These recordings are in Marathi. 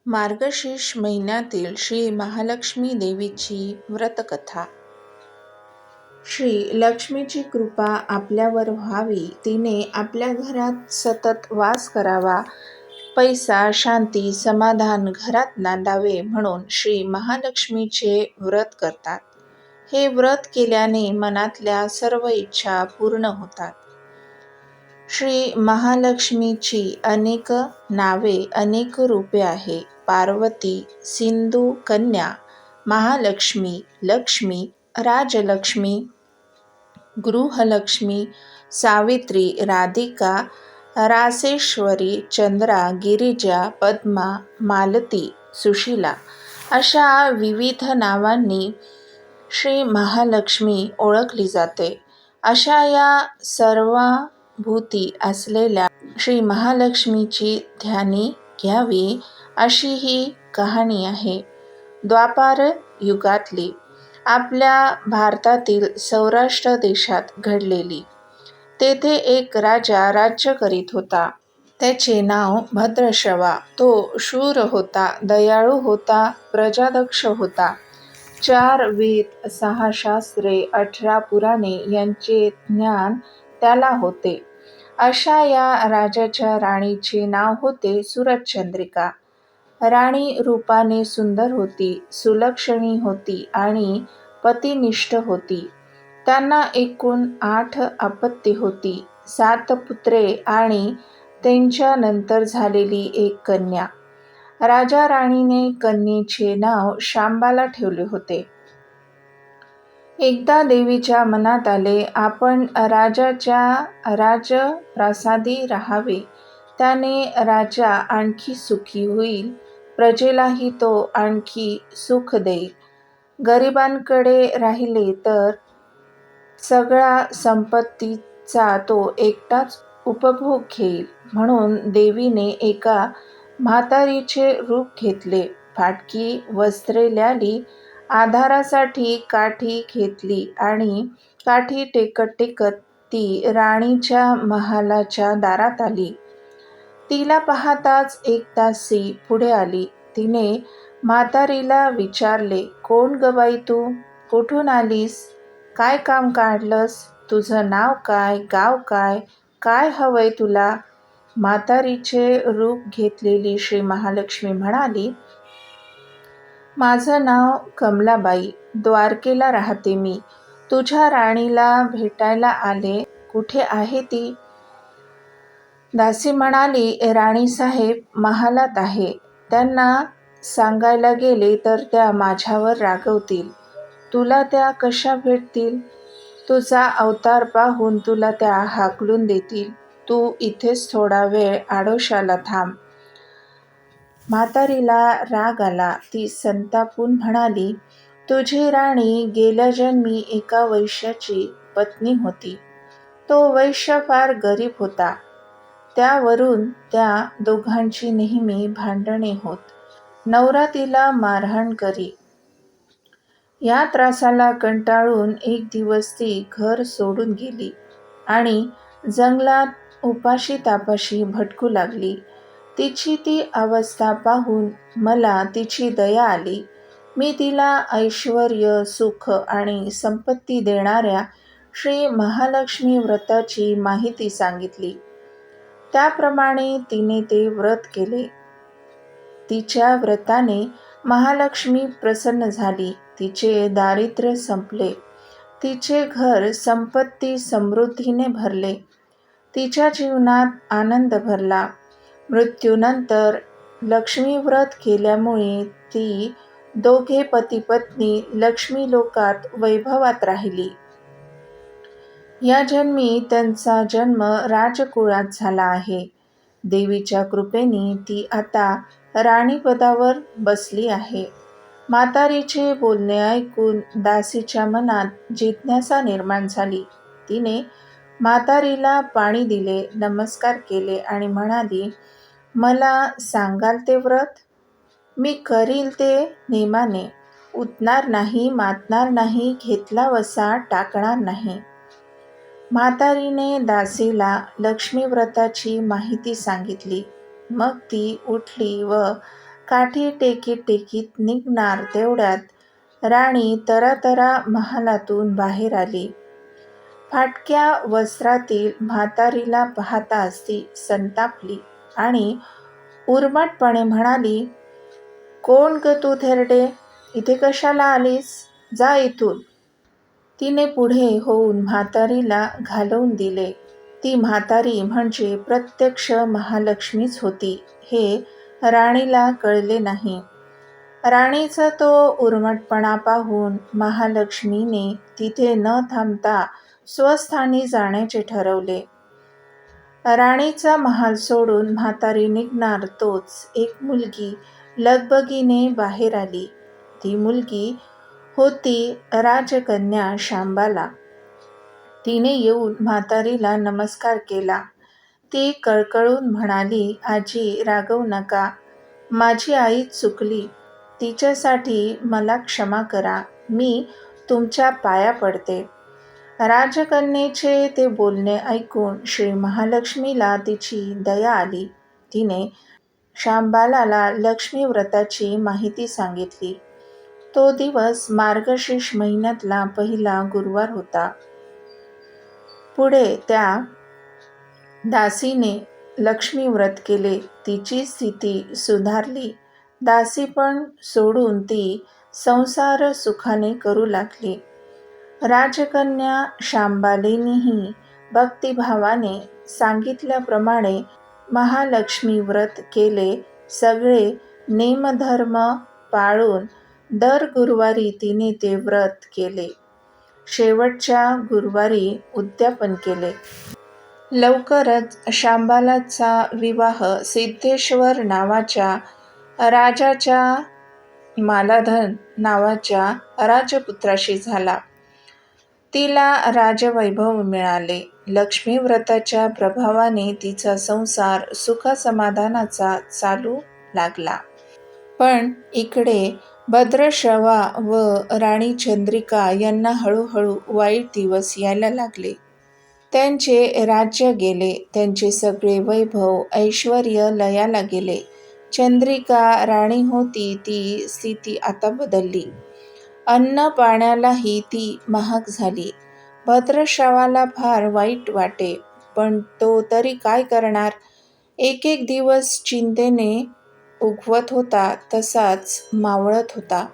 मार्गशीर्ष महिन्यातील श्री महालक्ष्मी देवीची व्रतकथा. श्री लक्ष्मीची कृपा आपल्यावर व्हावी, तिने आपल्या घरात सतत वास करावा, पैसा, शांती, समाधान घरात नांदावे म्हणून श्री महालक्ष्मीचे व्रत करतात. हे व्रत केल्याने मनातल्या सर्व इच्छा पूर्ण होतात. श्री महालक्ष्मीची अनेक नावे, अनेक रूपे आहे. पार्वती, सिंधू कन्या, महालक्ष्मी, लक्ष्मी, राजलक्ष्मी, गृहलक्ष्मी, सावित्री, राधिका, रासेश्वरी, चंद्रा, गिरिजा, पद्मा, मालती, सुशीला अशा विविध नावांनी श्री महालक्ष्मी ओळखली जाते. अशा या सर्वाभूती असलेल्या श्री महालक्ष्मीची ध्यानी घ्यावी अशी ही कहाणी आहे. द्वापार युगातली, आपल्या भारतातील सौराष्ट्र देशात घडलेली. तेथे एक राजा राज्य करीत होता. त्याचे नाव भद्रश्रवा. तो शूर होता, दयाळू होता, प्रजादक्ष होता. 4 वेद, 6 शास्त्रे, 18 पुराणे यांचे ज्ञान त्याला होते. अशा या राजाच्या राणीचे नाव होते सुरचंद्रिका. राणी रूपाने सुंदर होती, सुलक्षणी होती आणि पतिनिष्ठ होती. त्यांना एकूण 8 अपत्ये होती, 7 पुत्रे आणि त्यांच्यानंतर झालेली एक कन्या. राजा राणीने कन्येचे नाव शांबाला ठेवले होते. एकदा देवीच्या मनात आले, आपण राजाच्या राजप्रासादी राहावे. त्याने राजा आणखी सुखी होईल, प्रजेलाही तो आणखी सुख देईल. गरिबांकडे राहिले तर सगळ्या संपत्तीचा तो एकटाच उपभोग घेईल. म्हणून देवीने एका म्हातारीचे रूप घेतले. फाटकी वस्त्रे ल्याली, आधारासाठी काठी घेतली आणि काठी टेकत टेकत ती राणीच्या महालाच्या दारात आली. तिला पाहताच एक दासी पुढे आली. तिने म्हातारीला विचारले, कोण ग बाई तू? कुठून आलीस? काय काम काढलंस? तुझं नाव काय? गाव काय? काय हवंय तुला? म्हातारीचे रूप घेतलेली श्री महालक्ष्मी म्हणाली, माझं नाव कमलाबाई, द्वारकेला राहते मी. तुझ्या राणीला भेटायला आले. कुठे आहे ती? दासी म्हणाली, राणीसाहेब महालात आहे. त्यांना सांगायला गेले तर त्या माझ्यावर रागवतील. तुला त्या कशा भेटतील? तुझा अवतार पाहून तुला त्या हाकलून देतील. तू इथेच थोडा वेळ आडोशाला थांब. म्हातारीला राग आला. ती संतापून म्हणाली, तुझी राणी गेल्या जन्मी एका वैश्याची पत्नी होती. तो वैश्य फार गरीब होता. त्यावरून त्या दोघांची नेहमी भांडणे होत. नवरा तिला मारहाण करी. या त्रासाला कंटाळून एक दिवस ती घर सोडून गेली आणि जंगलात उपाशी तापाशी भटकू लागली. तिची ती अवस्था पाहून मला तिची दया आली. मी तिला ऐश्वर्य, सुख आणि संपत्ती देणाऱ्या श्री महालक्ष्मी व्रताची माहिती सांगितली. त्याप्रमाणे तिने ते व्रत केले. तिच्या व्रताने महालक्ष्मी प्रसन्न झाली. तिचे दारिद्र्य संपले. तिचे घर संपत्ती समृद्धीने भरले. तिच्या जीवनात आनंद भरला. मृत्यूनंतर लक्ष्मी व्रत केल्यामुळे ती दोघे पती पत्नी लक्ष्मी लोकात वैभवात राहिली. या जन्मी त्यांचा जन्म राजकुळात झाला आहे. देवीच्या कृपेने ती आता राणीपदावर बसली आहे. म्हातारीचे बोलणे ऐकून दासीच्या मनात जिज्ञासा निर्माण झाली. तिने म्हातारीला पाणी दिले, नमस्कार केले आणि म्हणाली, मला सांगाल ते व्रत? मी करील ते नेमाने. उठणार नाही, मातणार नाही, घेतला वसा टाकणार नाही. म्हातारीने दासीला लक्ष्मी व्रताची माहिती सांगितली. मग ती उठली व काठी टेकीत टेकीत निघणार तेवढ्यात राणी तरातरा महालातून बाहेर आली. फाटक्या वस्त्रातील म्हातारीला पाहताच ती संतापली आणि उर्मटपणे म्हणाली, "कोण ग तू थेरडे? इथे कशाला आलीस? जा इथून." तिने पुढे होऊन म्हातारीला घालवून दिले. ती म्हातारी म्हणजे प्रत्यक्ष महालक्ष्मीच होती हे राणीला कळले नाही. राणीचा तो उर्मटपणा पाहून महालक्ष्मीने तिथे न थांबता स्वस्थानी जाण्याचे ठरवले. राणीचा महाल सोडून म्हातारी निघणार तोच एक मुलगी लगबगीने बाहेर आली. ती मुलगी होती राजकन्या शांबाला. तिने येऊन म्हातारीला नमस्कार केला. ती कळकळून म्हणाली, "आजी, रागवू नका. माझी आई चुकली. तिच्यासाठी मला क्षमा करा. मी तुमच्या पाया पडते." राजकन्येचे ते बोलणे ऐकून श्री महालक्ष्मीला तिची दया आली. तिने शांबालाला लक्ष्मी व्रताची माहिती सांगितली. तो दिवस मार्गशीर्ष महिन्यातला पहिला गुरुवार होता. पुढे त्या दासीने लक्ष्मी व्रत केले. तिची स्थिती सुधारली. दासीपण सोडून ती संसार सुखाने करू लागली. राजकन्या शांबालेनेही भक्तिभावाने सांगितल्याप्रमाणे महालक्ष्मी व्रत केले. सगळे नेमधर्म पाळून दर गुरुवारी तिने ते व्रत केले. शेवटच्या गुरुवारी उद्यापन केले. लवकरच शांबालाचा विवाह सिद्धेश्वर नावाच्या राजाच्या मालाधन नावाच्या राजपुत्राशी झाला. तिला राजवैभव मिळाले. लक्ष्मी व्रताच्या प्रभावाने तिचा संसार सुखसमाधानाचा चालू लागला. पण इकडे भद्रश्रवा व राणी चंद्रिका यांना हळूहळू वाईट दिवस यायला लागले. त्यांचे राज्य गेले. त्यांचे सगळे वैभव ऐश्वर्य लयाला गेले. चंद्रिका राणी होती ती स्थिती आता बदलली. अन्न पाण्यालाही ती महाग झाली. भद्रश्रवाला फार वाईट वाटे, पण तो तरी काय करणार. एक एक दिवस चिंतेने उगवत होता तसाच मावळत होता.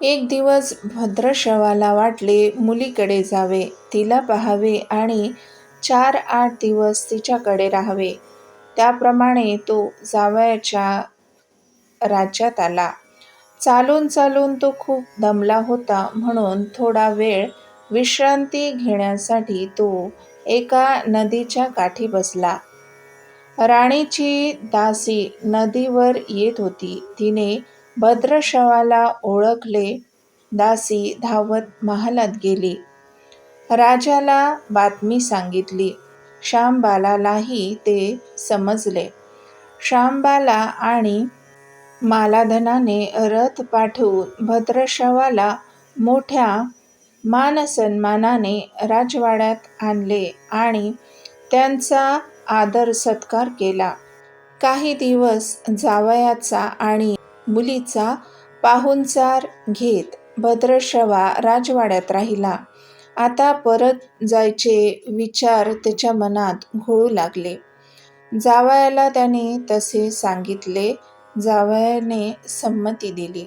एक दिवस भद्रश्रवाला वाटले मुलीकडे जावे, तिला पाहावे आणि 4-8 दिवस तिच्याकडे राहावे. त्याप्रमाणे तो जावयाच्या राज्यात आला. चालून चालून तो खूप दमला होता, म्हणून थोडा वेळ विश्रांती घेण्यासाठी तो एका नदीच्या काठी बसला. राणीची दासी नदीवर येत होती. तिने भद्रश्रवाला ओळखले. दासी धावत महालात गेली. राजाला बातमी सांगितली. शांबालालाही ते समजले. शांबाला आणि मालाधनाने रथ पाठवून भद्रश्रवाला मोठ्या मानसन्मानाने राजवाड्यात आणले आणि त्यांचा आदर सत्कार केला. काही दिवस जावयाचा आणि मुलीचा पाहुणचार घेत भद्रश्रवा राजवाड्यात राहिला. आता परत जायचे विचार त्याच्या मनात घोळू लागले. जावयाला त्याने तसे सांगितले. जावयाने संमती दिली.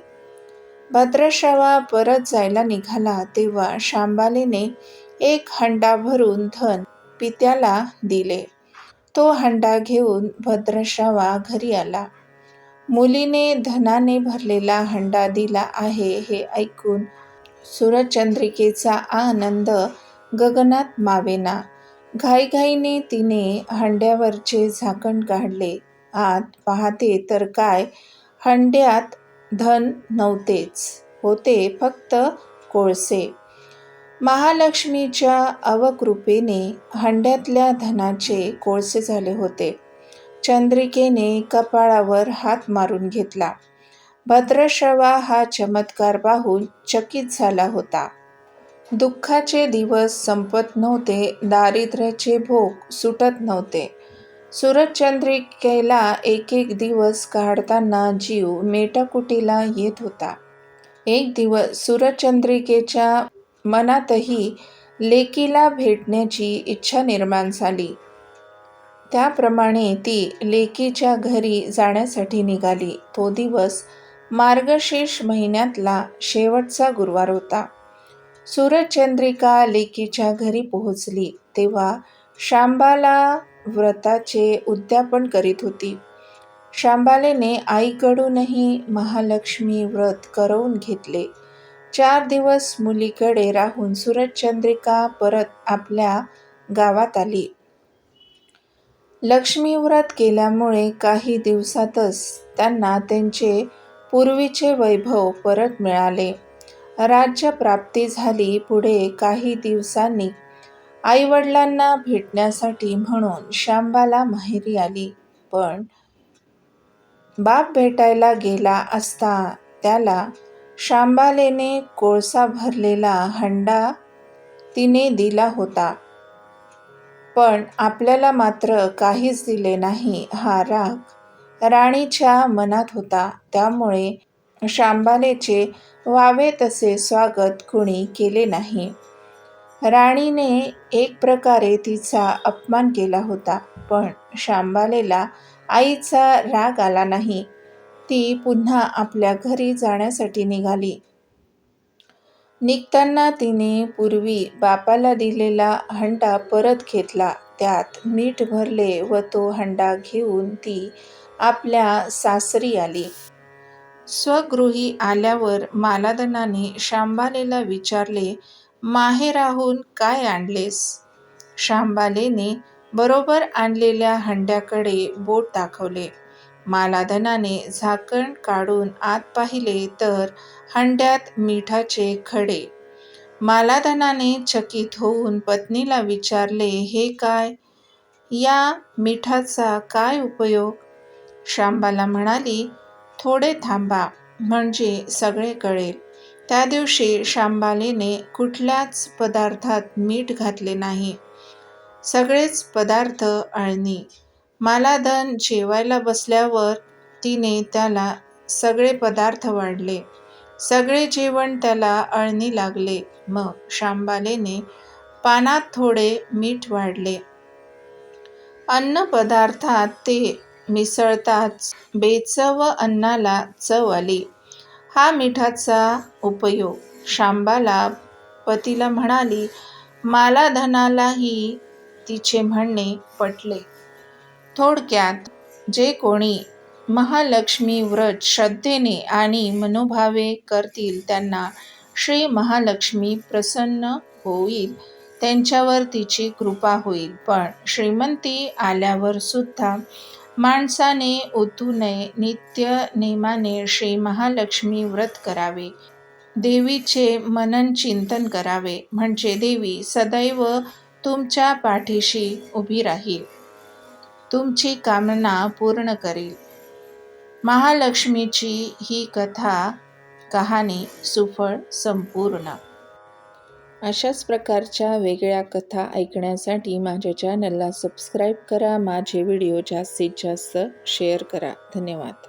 भद्रश्रवा परत जायला निघाला तेव्हा शांबालेने एक हंडा भरून धन पित्याला दिले. तो हंडा घेऊन भद्रश्रवा घरी आला. मुलीने धनाने भरलेला हंडा दिला आहे हे ऐकून सुरचंद्रिकेचा आनंद गगनात मावेना. घाईघाईने तिने हंड्यावरचे झाकण काढले. आत पाहते तर काय, हंड्यात धन नव्हतेच, होते फक्त कोळसे. महालक्ष्मीच्या अवकृपेने हंड्यातल्या धनाचे कोळसे झाले होते. चंद्रिकेने कपाळावर हात मारून घेतला. भद्रश्रवा हा चमत्कार पाहून चकित झाला होता. दुःखाचे दिवस संपत नव्हते. दारिद्र्याचे भोग सुटत नव्हते. सूरजचंद्रिकेला एक एक दिवस काढताना जीव मेटाकुटीला येत होता. एक दिवस सूरजचंद्रिकेच्या मनातही लेकीला भेटण्याची इच्छा निर्माण झाली. त्याप्रमाणे ती लेकीच्या घरी जाण्यासाठी निघाली. तो दिवस मार्गशीर्ष महिन्यातला शेवटचा गुरुवार होता. सूरजचंद्रिका लेकीच्या घरी पोहोचली तेव्हा शांबाला व्रताचे उद्यापन करीत होती. शांबालेने आईकडूनही महालक्ष्मी व्रत करवून घेतले. 4 दिवस मुलीकडे राहून सूरजचंद्रिका परत आपल्या गावात आली. लक्ष्मी व्रत केल्यामुळे काही दिवसातच त्यांना त्यांचे पूर्वीचे वैभव परत मिळाले. राज्यप्राप्ती झाली. पुढे काही दिवसांनी आईवडिलांना भेटण्यासाठी म्हणून शांबाला माहेरी आली. पण बाप भेटायला गेला असता त्याला शांबालेने कोळसा भरलेला हंडा तिने दिला होता. पण आपल्याला मात्र काहीच दिले नाही हा राग राणीच्या मनात होता. त्यामुळे शांबालेचे व्हावे तसे स्वागत कुणी केले नाही. राणीने एक प्रकारे तिचा अपमान केला होता. पण शांबालेला आईचा राग आला नाही. ती पुन्हा आपल्या घरी जाण्यासाठी निघाली. निघताना तिने पूर्वी बापाला दिलेला हंडा परत घेतला. त्यात मीठ भरले व तो हंडा घेऊन ती आपल्या सासरी आली. स्वगृही आल्यावर मालाधनाने शांबालेला विचारले, माहेराहून काय आणलेस? शांबालेने बरोबर आणलेल्या हंड्याकडे बोट दाखवले. मालाधनाने झाकण काढून आत पाहिले तर हंड्यात मिठाचे खडे. मालाधनाने चकित होऊन पत्नीला विचारले, हे काय? या मिठाचा काय उपयोग? शांबाला म्हणाली, थोडे थांबा म्हणजे सगळे कळेल. त्या दिवशी शांबालेने कुठल्याच पदार्थात मीठ घातले नाही. सगळेच पदार्थ अळणी. मालाधन जेवायला बसल्यावर तिने त्याला सगळे पदार्थ वाढले. सगळे जेवण त्याला अळणी लागले. मग शांबालेने पानात थोडे मीठ वाढले. अन्न पदार्थात ते मिसळताच बेचव अन्नाला चव आली. हा मिठाचा उपयोग. शांबाला पतीला म्हणाली. मालाधनालाही तिचे म्हणणे पटले. थोडक्यात जे कोणी महालक्ष्मी व्रत श्रद्धेने आणि मनोभावे करतील त्यांना श्री महालक्ष्मी प्रसन्न होईल. त्यांच्यावर तिची कृपा होईल. पण श्रीमंती आल्यावर सुद्धा माणसाने ओतू नये. नित्य नेमाने श्री महालक्ष्मी व्रत करावे. देवीचे मनन चिंतन करावे. म्हणजे देवी सदैव तुमच्या पाठीशी उभी राहील. तुमची कामना पूर्ण करील. महालक्ष्मीची ही कहाणी सुफळ संपूर्ण. अशाच प्रकारच्या वेगळ्या कथा ऐकण्यासाठी माझ्या चॅनलला सबस्क्राईब करा. माझे व्हिडिओ जास्तीत जास्त शेअर करा. धन्यवाद.